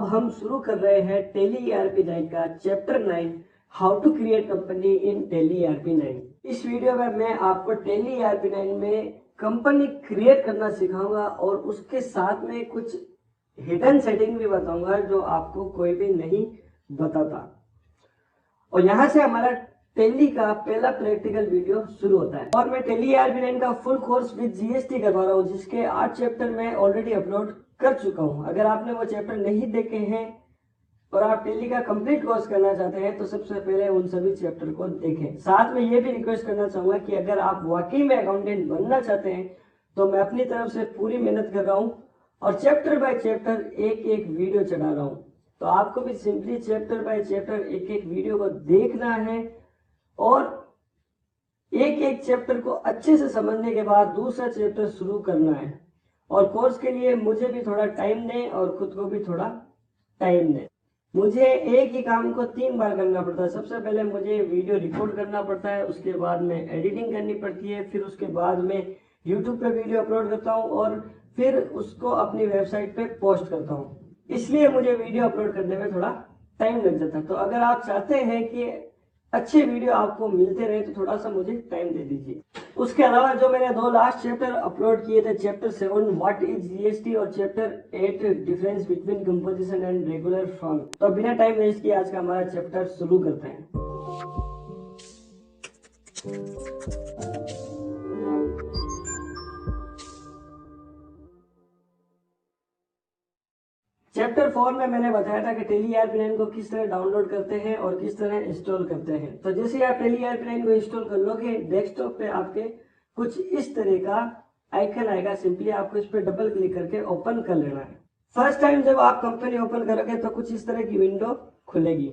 हम शुरू कर रहे हैं टैली ERP 9 का chapter 9 how to create company in Tally ERP 9। इस वीडियो में मैं आपको टैली ERP 9 में कंपनी क्रिएट करना सिखाऊंगा और उसके साथ में कुछ हिडन सेटिंग भी बताऊंगा जो आपको कोई भी नहीं बताता। और यहाँ से हमारा टैली का पहला प्रैक्टिकल वीडियो शुरू होता है और मैं टैली ERP 9 का फुल कोर्स विद GST करवा रहा हूँ, जिसके 8 चैप्टर मैं ऑलरेडी अपलोड कर चुका हूँ। अगर आपने वो चैप्टर नहीं देखे हैं और आप टैली का कंप्लीट कोर्स करना चाहते हैं तो सबसे पहले उन सभी चैप्टर को देखें। साथ में ये भी रिक्वेस्ट करना चाहूंगा कि अगर आप वाकई में अकाउंटेंट बनना चाहते हैं तो मैं अपनी तरफ से पूरी मेहनत कर रहा हूँ और चैप्टर बाय चैप्टर एक एक वीडियो चढ़ा रहा हूँ। तो आपको भी सिंपली चैप्टर बाय चैप्टर एक एक वीडियो को देखना है और एक एक चैप्टर को अच्छे से समझने के बाद दूसरा चैप्टर शुरू करना है। और कोर्स के लिए मुझे भी थोड़ा टाइम दें और खुद को भी थोड़ा टाइम दें। मुझे एक ही काम को 3 बार करना पड़ता है। सबसे पहले मुझे वीडियो रिकॉर्ड करना पड़ता है, उसके बाद में एडिटिंग करनी पड़ती है, फिर उसके बाद में यूट्यूब पे वीडियो अपलोड करता हूँ और फिर उसको अपनी वेबसाइट पे पोस्ट करता हूँ। इसलिए मुझे वीडियो अपलोड करने में थोड़ा टाइम लग जाता है। तो अगर आप चाहते हैं कि अच्छे वीडियो आपको मिलते रहे तो थोड़ा सा मुझे टाइम दे दीजिए। उसके अलावा जो मैंने 2 लास्ट चैप्टर अपलोड किए थे, चैप्टर 7 व्हाट इज GST और chapter 8 difference between composition and regular firm. तो बिना टाइम वेस्ट किए आज का हमारा चैप्टर शुरू करते हैं। चैप्टर 4 में मैंने बताया था कि टैली ERP 9 को किस तरह डाउनलोड करते हैं और किस तरह इंस्टॉल करते हैं। तो जैसे आप टैली ERP 9 को इंस्टॉल कर लोगे, डेस्कटॉप पे आपके कुछ इस तरह का आइकन आएगा। सिंपली आपको इस पर डबल क्लिक करके ओपन कर लेना है। फर्स्ट टाइम जब आप कंपनी ओपन करोगे तो कुछ इस तरह की विंडो खुलेगी।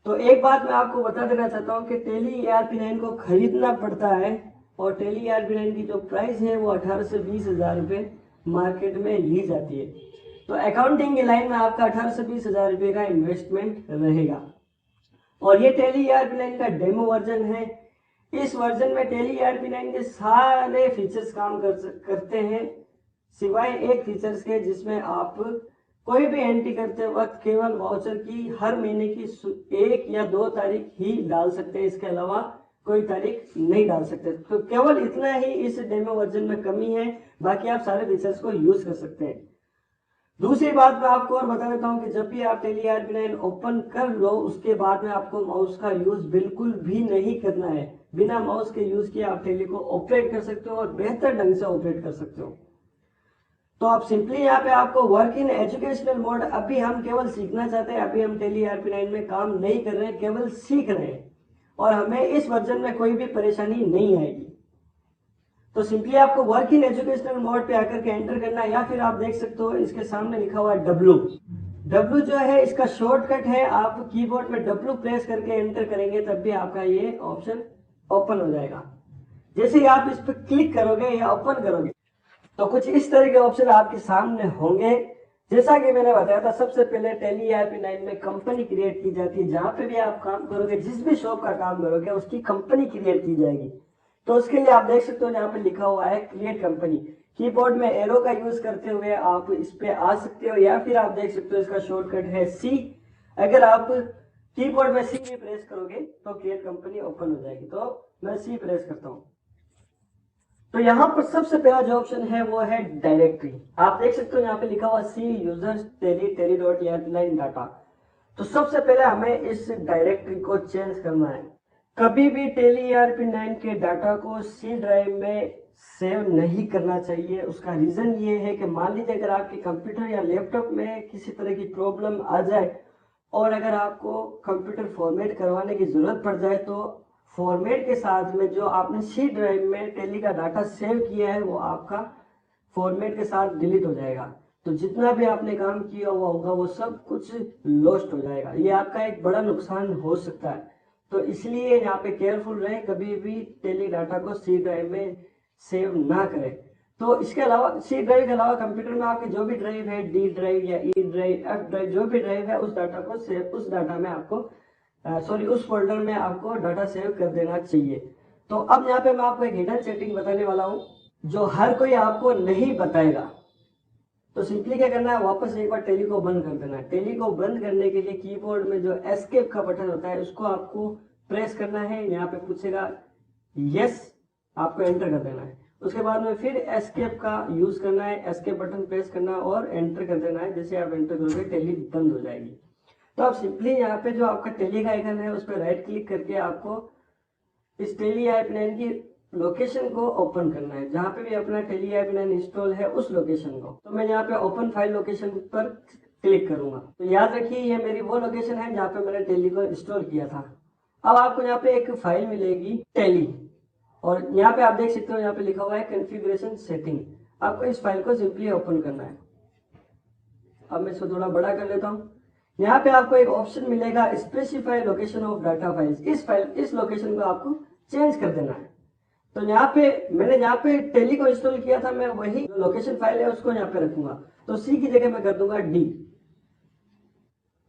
तो एक बात मैं आपको बता देना चाहता हूँ कि टैली ERP 9 को खरीदना पड़ता है और टैली ERP 9 की जो प्राइस है वो 18 से 20 हजार रुपये मार्केट में ली जाती है। तो अकाउंटिंग की लाइन में आपका 18 से 20 हजार रुपये का इन्वेस्टमेंट रहेगा। और ये टैली ERP 9 का डेमो वर्जन है। इस वर्जन में टैली ERP 9 के सारे फीचर्स काम करते हैं सिवाय एक फीचर्स के, जिसमें आप कोई भी एंट्री करते वक्त केवल वाउचर की हर महीने की 1 या 2 तारीख ही डाल सकते हैं। इसके अलावा कोई तारीख नहीं डाल सकते। तो केवल इतना ही इस डेमो वर्जन में कमी है, बाकी आप सारे फीचर्स को यूज कर सकते हैं। दूसरी बात मैं आपको और बता देता हूँ कि जब भी आप टैली ERP 9 ओपन कर लो उसके बाद में आपको माउस का यूज बिल्कुल भी नहीं करना है। बिना माउस के यूज किए आप टैली को ऑपरेट कर सकते हो और बेहतर ढंग से ऑपरेट कर सकते हो। तो आप सिंपली यहाँ पे आपको वर्क इन एजुकेशनल मोड, अभी हम केवल सीखना चाहते हैं। अभी हम टैली ERP 9 में काम नहीं कर रहे हैं, केवल सीख रहे हैं और हमें इस वर्जन में कोई भी परेशानी नहीं आएगी। तो सिंपली आपको वर्क इन एजुकेशनल मोड पे आकर के एंटर करना है, या फिर आप देख सकते हो इसके सामने लिखा हुआ है W जो है इसका शॉर्टकट है। आप कीबोर्ड में W प्रेस करके एंटर करेंगे तब भी आपका ये ऑप्शन ओपन हो जाएगा। जैसे ही आप इस पर क्लिक करोगे या ओपन करोगे तो कुछ इस तरह के ऑप्शन आपके सामने होंगे। जैसा कि मैंने बताया था, सबसे पहले टैली ERP 9 में कंपनी क्रिएट की जाती है। जहां पे भी आप काम करोगे, जिस भी शॉप का काम करोगे उसकी कंपनी क्रिएट की जाएगी। तो उसके लिए आप देख सकते हो यहाँ पे लिखा हुआ है क्रिएट कंपनी। कीबोर्ड में एरो का यूज करते हुए आप इस पे आ सकते हो, या फिर आप देख सकते हो इसका शॉर्टकट है C। अगर आप कीबोर्ड में C भी प्रेस करोगे तो क्रिएट कंपनी ओपन हो जाएगी। तो मैं C प्रेस करता हूँ। तो यहाँ पर सबसे पहला जो ऑप्शन है वो है डायरेक्टरी। आप देख सकते हो यहाँ पे लिखा हुआ C यूजर्स टैली.ERP9 डाटा। तो सबसे पहले हमें इस डायरेक्टरी को चेंज करना है। कभी भी टैली ERP 9 के डाटा को C ड्राइव में सेव नहीं करना चाहिए। उसका रीजन ये है कि मान लीजिए अगर आपके कंप्यूटर या लैपटॉप में किसी तरह की प्रॉब्लम आ जाए और अगर आपको कंप्यूटर फॉर्मेट करवाने की जरूरत पड़ जाए तो फॉर्मेट के साथ में जो आपने C ड्राइव में टैली का डाटा सेव किया है वो आपका फॉर्मेट के साथ डिलीट हो जाएगा। तो जितना भी आपने काम किया हुआ होगा वो सब कुछ लॉस्ट हो जाएगा। ये आपका एक बड़ा नुकसान हो सकता है। तो इसलिए यहाँ पे केयरफुल रहे, कभी भी टैली डाटा को C ड्राइव में सेव ना करें। तो इसके अलावा C ड्राइव के अलावा कंप्यूटर में आपके जो भी ड्राइव है, D ड्राइव या E ड्राइव, F ड्राइव, जो भी ड्राइव है उस डाटा को सेव, उस डाटा में आपको उस फोल्डर में आपको डाटा सेव कर देना चाहिए। तो अब यहाँ पे मैं आपको एक हिडन सेटिंग बताने वाला हूँ जो हर कोई आपको नहीं बताएगा। तो सिंपली क्या करना है, वापस एक बार टैली को बंद कर देना है। टैली को बंद करने के लिए कीबोर्ड में जो एस्केप का बटन होता है उसको आपको प्रेस करना है। यहाँ पे पूछेगा यस, आपको एंटर कर देना है। उसके बाद में फिर एस्केप का यूज करना है, एस्केप बटन प्रेस करना और एंटर कर देना है। जैसे आप एंटर करोगे टैली बंद हो जाएगी। तो आप सिंपली यहाँ पे जो आपका टैली का आइकन है उस पर राइट क्लिक करके आपको इस टैली ऐप 9 की लोकेशन को ओपन करना है, जहाँ पे भी अपना टैली ऐप 9 इंस्टॉल है उस लोकेशन को। तो मैं यहाँ पे ओपन फाइल लोकेशन पर क्लिक करूंगा। तो याद रखिए ये मेरी वो लोकेशन है जहाँ पे मैंने टैली को इंस्टॉल किया था। अब आपको यहाँ पे एक फाइल मिलेगी टैली, और यहाँ पे आप देख सकते हो यहाँ पे लिखा हुआ है कॉन्फ़िगरेशन सेटिंग। आपको इस फाइल को सिंपली ओपन करना है। अब मैं इसको थोड़ा बड़ा कर लेता हूँ। यहाँ पे आपको एक ऑप्शन मिलेगा specify location of data files. इस लोकेशन को आपको चेंज कर देना है। तो यहाँ पे मैंने यहाँ पे टैली को इंस्टॉल किया था, मैं वही जो लोकेशन फाइल है उसको यहाँ पे रखूंगा। तो सी की जगह मैं कर दूंगा डी,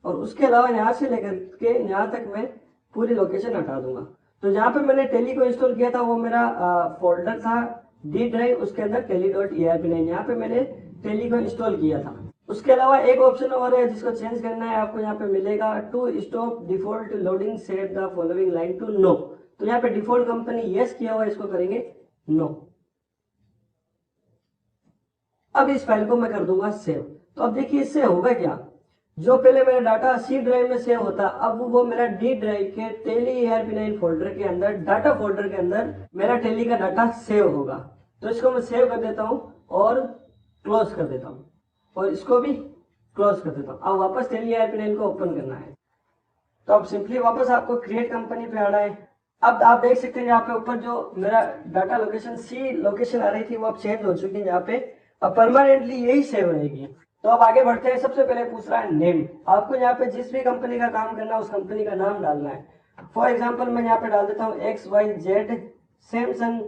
और उसके अलावा यहाँ से लेकर के यहाँ तक मैं पूरी लोकेशन हटा दूंगा। तो जहाँ पे मैंने टैली को इंस्टॉल किया था वो मेरा फोल्डर था डी ड्राइव, उसके अंदर tally.erp9 यहाँ पे मैंने टैली को इंस्टॉल किया था। उसके अलावा एक ऑप्शन और है जिसको चेंज करना है, आपको यहाँ पे मिलेगा to stop default loading set the following line to no. तो यहाँ पे डिफॉल्ट कंपनी यस किया हुआ है, इसको करेंगे नो। अब इस फाइल को मैं कर दूंगा सेव। तो अब देखिए इससे होगा क्या, जो पहले मेरा डाटा सी ड्राइव में सेव होता अब वो मेरा डी ड्राइव के tally.erp9 फोल्डर के अंदर, डाटा फोल्डर के अंदर मेरा टैली का डाटा सेव होगा। तो इसको मैं सेव कर देता हूँ और क्लोज कर देता हूँ, और इसको भी क्लोज कर देता हूँ। अब वापस tally.erp9 को ओपन करना है। तो अब सिंपली वापस आपको क्रिएट कंपनी पे आना है। अब आप देख सकते हैं यहाँ पे ऊपर जो मेरा डाटा लोकेशन सी लोकेशन आ रही थी वो अब चेंज हो चुकी है यहाँ पे, अब परमानेंटली यही सेव रहेगी। तो अब आगे बढ़ते हैं। सबसे पहले पूछ रहा है नेम। आपको यहाँ पे जिस भी कंपनी का काम करना है उस कंपनी का नाम डालना है। फॉर एग्जांपल मैं यहाँ पे डाल देता हूँ XYZ सैमसंग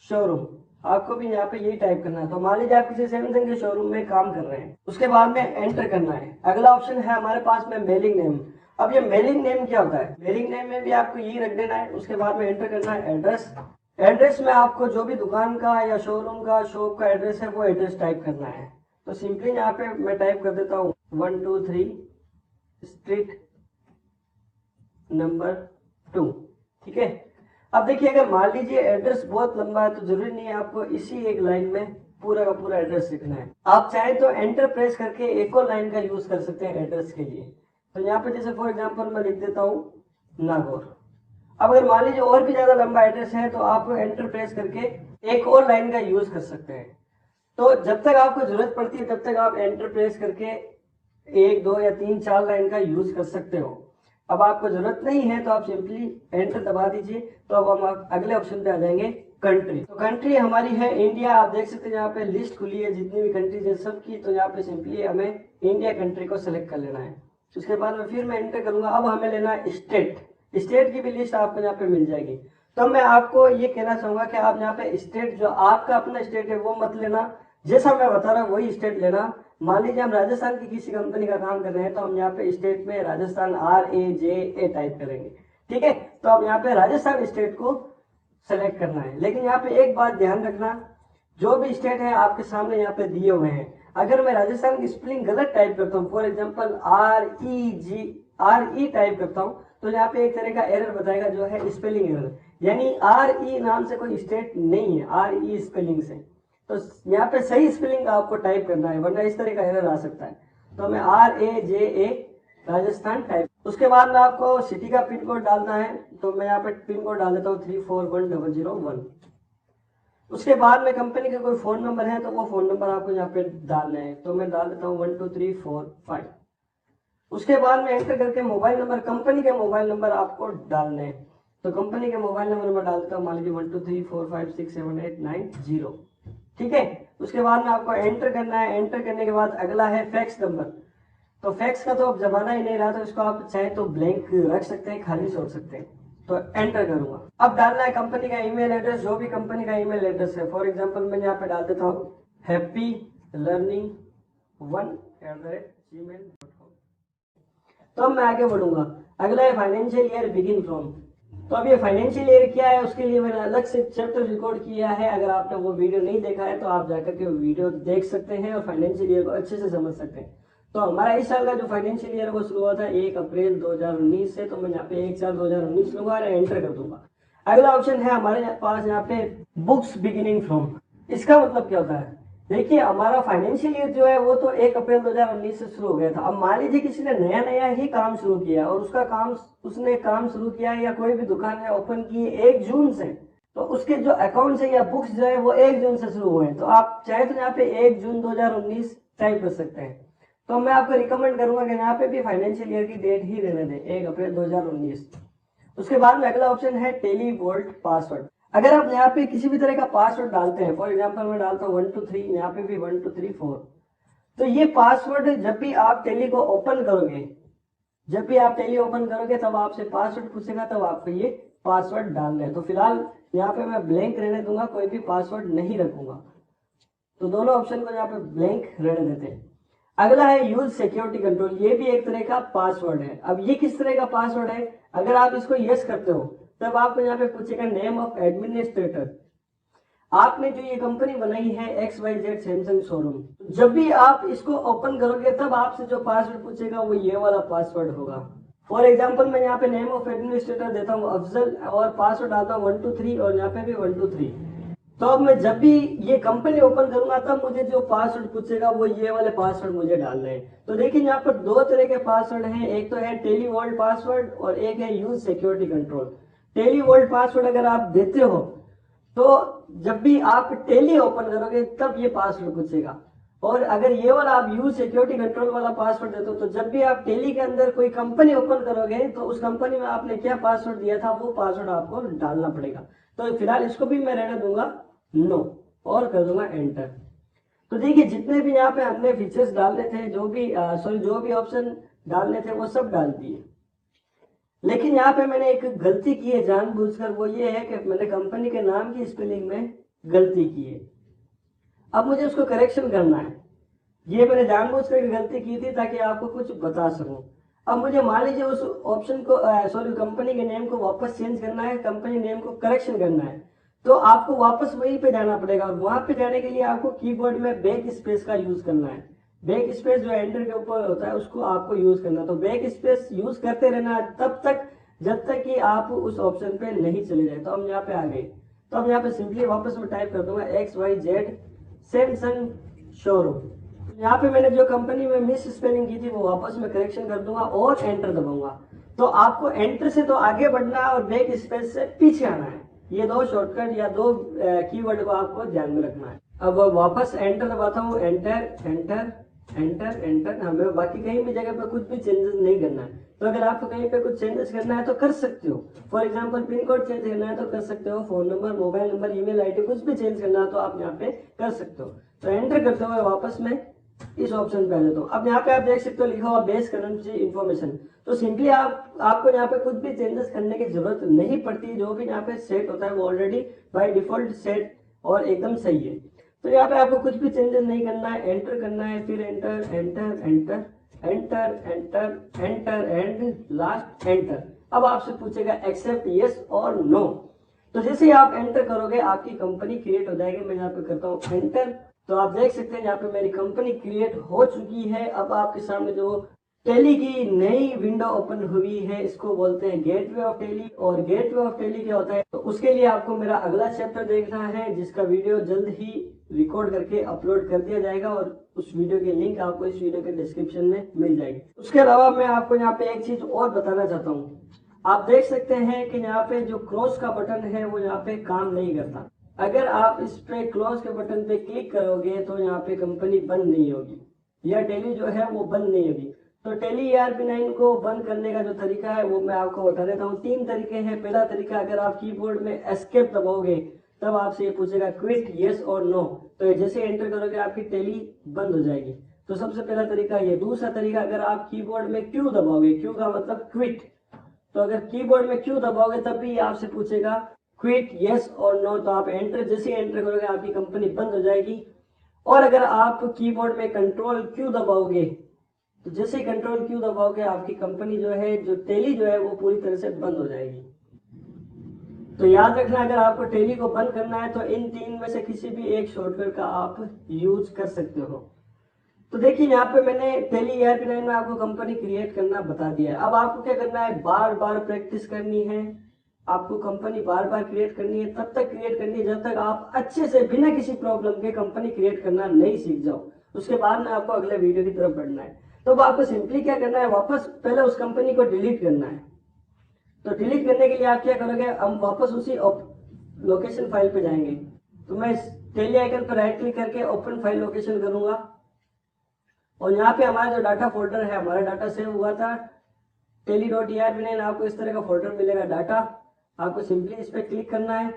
शोरूम। आपको भी यहाँ पे यही टाइप करना है। तो मान लीजिए आप किसी सैमसंग के शोरूम में काम कर रहे हैं, उसके बाद में एंटर करना है। अगला ऑप्शन है हमारे पास में मेलिंग नेम। अब ये मेलिंग नेम क्या होता है, मेलिंग नेम में भी आपको यही रख देना है। उसके बाद में एंटर करना है एड्रेस। एड्रेस में आपको जो भी दुकान का या शोरूम का शॉप का एड्रेस है वो एड्रेस टाइप करना है। तो सिंपली यहाँ पे मैं टाइप कर देता हूँ 123 स्ट्रीट नंबर 2। ठीक है। अब देखिए अगर मान लीजिए एड्रेस बहुत लंबा है तो जरूरी नहीं है आपको इसी एक लाइन में पूरा का पूरा एड्रेस लिखना है। आप चाहे तो एंटर प्रेस करके एक और लाइन का यूज कर सकते हैं एड्रेस के लिए। तो यहाँ पे जैसे फॉर एग्जांपल मैं लिख देता हूँ नागौर। अब अगर मान लीजिए और भी ज्यादा लंबा एड्रेस है तो आप एंटर प्रेस करके एक और लाइन का यूज कर सकते हैं। तो जब तक आपको जरूरत पड़ती है तब तक आप एंटर प्रेस करके 1, 2 या 3, 4 लाइन का यूज कर सकते हो। अब आपको जरूरत नहीं है तो आप सिंपली एंटर दबा दीजिए। तो अब हम अगले ऑप्शन पे आ जाएंगे कंट्री। तो कंट्री हमारी है इंडिया। आप देख सकते हैं यहाँ पे लिस्ट खुली है जितनी भी कंट्रीज है सबकी। तो यहाँ पे सिंपली हमें इंडिया कंट्री को सिलेक्ट कर लेना है। उसके बाद में फिर मैं एंटर करूंगा। अब हमें लेना है स्टेट। स्टेट की भी लिस्ट आपको यहाँ पे मिल जाएगी। तो मैं आपको ये कहना चाहूंगा कि आप यहाँ पे स्टेट जो आपका अपना स्टेट है वो मत लेना, जैसा मैं बता रहा हूँ वही स्टेट लेना। मान लीजिए हम राजस्थान की किसी कंपनी का काम कर रहे हैं तो हम यहाँ पे स्टेट में राजस्थान RAJA टाइप करेंगे। ठीक है। तो अब यहाँ पे राजस्थान स्टेट को सेलेक्ट करना है। लेकिन यहाँ पे एक बात ध्यान रखना, जो भी स्टेट है आपके सामने यहाँ पे दिए हुए हैं, अगर मैं राजस्थान की स्पेलिंग गलत टाइप करता हूँ, फॉर एग्जाम्पल RE टाइप करता हूँ, तो यहाँ पे एक तरह का एरर बताएगा जो है स्पेलिंग एरर। यानी RE नाम से कोई स्टेट नहीं है, RE स्पेलिंग से। तो यहाँ पे सही स्पेलिंग आपको टाइप करना है, वरना इस तरह का एरर आ सकता है। तो हमें RAJA राजस्थान टाइप। उसके बाद में आपको सिटी का पिन कोड डालना है। तो मैं यहाँ पे पिन कोड डाल देता हूँ 341001। उसके बाद में कंपनी का कोई फोन नंबर है तो वो फोन नंबर आपको यहाँ पे डालना है। तो मैं डाल देता हूँ 12345। उसके बाद में एंटर करके मोबाइल नंबर, कंपनी के मोबाइल नंबर आपको डालने हैं। तो कंपनी के मोबाइल नंबर मैं डाल देता हूँ मान लीजिए 12345678990। ठीक है। उसके बाद में आपको एंटर करना है। एंटर करने के बाद अगला है फैक्स नंबर। तो फैक्स का तो अब जमाना ही नहीं रहा, तो इसको आप चाहे तो ब्लैंक रख सकते हैं, खाली छोड़ सकते हैं। तो एंटर करूंगा। अब डालना है कंपनी का ईमेल एड्रेस, जो भी कंपनी का ईमेल एड्रेस है। फॉर एग्जांपल मैं यहाँ पे डाल देता हूँ happylearning1@gmail.com। तो अब मैं आगे बढ़ूंगा। अगला है फाइनेंशियल ईयर बिगिन फ्रॉम। तो अब ये फाइनेंशियल ईयर क्या है उसके लिए मैंने अलग से चैप्टर रिकॉर्ड किया है। अगर आपने वो वीडियो नहीं देखा है तो आप जाकर के वो वीडियो देख सकते हैं और फाइनेंशियल ईयर को अच्छे से समझ सकते हैं। तो हमारा इस साल का जो फाइनेंशियल ईयर वो शुरू हुआ था 1 अप्रैल 2019 से। तो मैं यहाँ पे 1/4/2019 लूंगा और एंटर कर दूंगा। अगला ऑप्शन है हमारे पास यहाँ पे बुक्स बिगिनिंग फ्रॉम। इसका मतलब क्या होता है? देखिए हमारा फाइनेंशियल ईयर जो है वो तो 1 अप्रैल 2019 से शुरू हो गया था। अब मान लीजिए किसी ने नया नया ही काम शुरू किया और उसने काम शुरू किया या कोई भी दुकान है ओपन की 1 जून से, तो उसके जो अकाउंट्स है या बुक्स जो है वो 1 जून से शुरू हुए हैं। तो आप चाहे तो यहाँ पे 1 जून 2019 टाइप कर सकते हैं। तो मैं आपको रिकमेंड करूंगा कि यहाँ पे भी फाइनेंशियल ईयर की डेट ही रहने दें 1 अप्रैल 2019। उसके बाद में अगला ऑप्शन है टेली वोल्ट पासवर्ड। अगर आप यहाँ पे किसी भी तरह का पासवर्ड डालते हैं, फॉर एग्जांपल मैं डालता हूँ 1 2 3, यहाँ पे भी 1 2 3 4, तो ये पासवर्ड जब भी आप टेली को ओपन करोगे, जब भी आप टेली ओपन करोगे तब आपसे पासवर्ड पूछेगा, तब आपको ये पासवर्ड डालना है। तो फिलहाल यहाँ पे मैं ब्लैंक रहने दूंगा, कोई भी पासवर्ड नहीं रखूंगा। तो दोनों ऑप्शन को यहाँ पे ब्लैंक रहने देते हैं। अगला है यूज सिक्योरिटी कंट्रोल। ये भी एक तरह का पासवर्ड है। अब ये किस तरह का पासवर्ड है? अगर आप इसको यस करते हो तब आपको यहाँ पे पूछेगा नेम ऑफ एडमिनिस्ट्रेटर। आपने जो ये कंपनी बनाई है XYZ सैमसंग शोरूम, जब भी आप इसको ओपन करोगे तब आपसे जो पासवर्ड पूछेगा वो ये वाला पासवर्ड होगा। फॉर एग्जाम्पल मैं यहाँ पे नेम ऑफ एडमिनिस्ट्रेटर देता हूँ अफजल और पासवर्ड डालता हूँ 1 2 3 और यहाँ पे भी 1 2 3। तो अब मैं जब भी ये कंपनी ओपन करूंगा तब मुझे जो पासवर्ड पूछेगा वो ये वाले पासवर्ड मुझे डालने हैं। तो देखिए यहाँ पर 2 तरह के पासवर्ड हैं, एक तो है टेली वोल्ट पासवर्ड और एक है use security control. Tally vault password अगर आप देते हो तो जब भी आप टेली ओपन करोगे तब ये पासवर्ड पूछेगा, और अगर ये वाला आप यूज सिक्योरिटी कंट्रोल वाला पासवर्ड देते हो तो जब भी आप टेली के अंदर कोई कंपनी ओपन करोगे तो उस कंपनी में आपने क्या पासवर्ड दिया था वो पासवर्ड आपको डालना पड़ेगा। तो फिलहाल इसको भी मैं रहने दूंगा नो और कर दूंगा एंटर। तो देखिए जितने भी यहाँ पे हमने फीचर्स डालने थे, जो भी ऑप्शन डालने थे वो सब डाल दिए। लेकिन यहाँ पे मैंने एक गलती की है जानबूझकर, वो ये है कि मैंने कंपनी के नाम की स्पेलिंग में गलती की है। अब मुझे उसको करेक्शन करना है। ये मैंने जानबूझकर गलती की थी ताकि आपको कुछ बता सकूं। अब मुझे मान लीजिए उस ऑप्शन को कंपनी के नेम को वापस चेंज करना है, कंपनी नेम को करेक्शन करना है, तो आपको वापस वहीं पे जाना पड़ेगा। और वहां पे जाने के लिए आपको कीबोर्ड में बैक स्पेस का यूज करना है। बैक स्पेस जो एंटर के ऊपर होता है उसको आपको यूज करना है। तो बैक स्पेस यूज करते रहना तब तक जब तक कि आप उस ऑप्शन पे नहीं चले जाए। तो हम यहाँ पे आ गए, तो हम यहाँ पे सिंपली वापस में टाइप कर दूंगा XYZ सैमसंग शोरूम। यहाँ पे मैंने जो कंपनी में मिस स्पेलिंग की थी वो वापस में करेक्शन कर दूंगा और एंटर दबाऊंगा। तो आपको एंटर से तो आगे बढ़ना है और बैक स्पेस से पीछे आना है। ये 2 शॉर्टकट या 2 कीवर्ड को आपको ध्यान में रखना है। अब वापस एंटर दबाता हूँ, एंटर एंटर एंटर एंटर। हमें बाकी कहीं भी जगह पे कुछ भी चेंजेस नहीं करना है। तो अगर आपको कहीं पे कुछ चेंजेस करना है तो कर सकते हो। For example pin code change करना है तो कर सकते हो, phone number, mobile number, email ID कुछ भी चेंज करना है तो आप यहाँ पे कर सकते हो। तो एंटर करते हुए वापस में इस ऑप्शन पे आ जाता हूँ। अब यहाँ पे आप देख सकते हो लिखा हुआ बेस करेंसी इन्फॉर्मेशन। तो सिंपली आपको यहाँ पे कुछ भी चेंजेस करने की जरूरत नहीं पड़ती। जो भी यहाँ पे सेट होता है वो ऑलरेडी बाय डिफॉल्ट सेट और एकदम सही है। तो यहाँ पे आपको कुछ भी चेंजेस नहीं करना है, एंटर करना है, फिर enter enter enter enter enter enter and last enter. अब आपसे पूछेगा एक्सेप्ट यस और नो। तो जैसे ही आप एंटर करोगे आपकी कंपनी क्रिएट हो जाएगी। मैं यहाँ पे करता हूँ एंटर। तो आप देख सकते हैं यहाँ पे मेरी कंपनी क्रिएट हो चुकी है। अब आपके सामने जो टेली की नई विंडो ओपन हुई है इसको बोलते हैं गेटवे ऑफ टेली। और गेटवे ऑफ टेली क्या होता है तो उसके लिए आपको मेरा अगला चैप्टर देखना है जिसका वीडियो जल्द ही रिकॉर्ड करके अपलोड कर दिया जाएगा और उस वीडियो की लिंक आपको इस वीडियो के डिस्क्रिप्शन में मिल जाएगी। उसके अलावा मैं आपको यहाँ पे एक चीज और बताना चाहता हूँ। आप देख सकते हैं कि यहाँ पे जो क्रॉस का बटन है वो यहाँ पे काम नहीं करता। अगर आप इस पे क्लोज के बटन पे क्लिक करोगे तो यहाँ पे कंपनी बंद नहीं होगी या टेली जो है वो बंद नहीं होगी। तो टेली ERP9 को बंद करने का जो तरीका है वो मैं आपको बता देता हूँ। 3 तरीके हैं। पहला तरीका, अगर आप कीबोर्ड में एस्केप दबाओगे तब आपसे ये पूछेगा क्विट यस और नो। तो जैसे एंटर करोगे आपकी टेली बंद हो जाएगी। तो सबसे पहला तरीका ये। दूसरा तरीका, अगर आप कीबोर्ड में क्यू दबाओगे, क्यू का मतलब क्विट, तो अगर कीबोर्ड में क्यू दबाओगे तब भी आपसे पूछेगा क्विट यस और नो। तो आप एंटर, जैसे एंटर करोगे आपकी कंपनी बंद हो जाएगी। और अगर आप कीबोर्ड में कंट्रोल क्यू दबाओगे तो जैसे कंट्रोल क्यू दबाओगे आपकी कंपनी जो है, जो टेली जो है वो पूरी तरह से बंद हो जाएगी। तो याद रखना, अगर आपको टेली को बंद करना है तो इन 3 में से किसी भी एक शॉर्टकट का आप यूज कर सकते हो। तो देखिए यहाँ पे मैंने टेली ERP9 में आपको कंपनी क्रिएट करना बता दिया है। अब आपको क्या करना है, बार बार प्रैक्टिस करनी है, आपको कंपनी बार बार क्रिएट करनी है, तब तक क्रिएट करनी है जब तक आप अच्छे से बिना किसी प्रॉब्लम के कंपनी क्रिएट करना नहीं सीख जाओ। उसके बाद में आपको अगले वीडियो की तरफ बढ़ना है। तो अब आपको सिंपली क्या करना है, वापस पहले उस कंपनी को डिलीट करना है। तो डिलीट करने के लिए आप क्या करोगे, हम वापस उसी लोकेशन फाइल पे जाएंगे। तो मैं इस टेली आइकन पर राइट क्लिक करके ओपन फाइल लोकेशन करूंगा और यहाँ पे हमारा जो डाटा फोल्डर है, हमारा डाटा सेव हुआ था teli.erp9, आपको इस तरह का फोल्डर मिलेगा डाटा। आपको सिंपली इस पर क्लिक करना है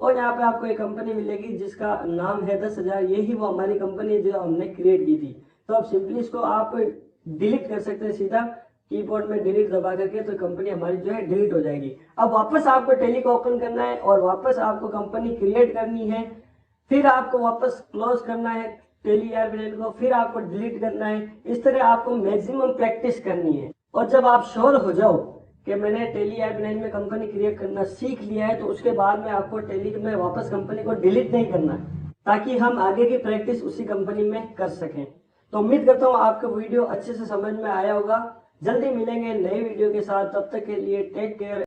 और यहाँ पे आपको एक कंपनी मिलेगी जिसका नाम है 10,000। यही वो हमारी कंपनी है जो हमने क्रिएट की थी। तो अब सिंपली इसको आप डिलीट कर सकते हैं, सीधा कीबोर्ड में डिलीट दबा करके, तो कंपनी हमारी जो है डिलीट हो जाएगी। अब वापस आपको टेली को ओपन करना है और वापस आपको कंपनी क्रिएट करनी है, फिर आपको वापस क्लोज करना है टेली ERP9 को, फिर आपको डिलीट करना है। इस तरह आपको मैक्सिमम प्रैक्टिस करनी है। और जब आप श्योर हो जाओ कि मैंने टेली ERP9 में कंपनी क्रिएट करना सीख लिया है, तो उसके बाद में आपको टेली में वापस कंपनी को डिलीट नहीं करना है, ताकि हम आगे की प्रैक्टिस उसी कंपनी में कर सकें। तो उम्मीद करता हूँ आपको वीडियो अच्छे से समझ में आया होगा। जल्दी मिलेंगे नए वीडियो के साथ, तब तक के लिए टेक केयर।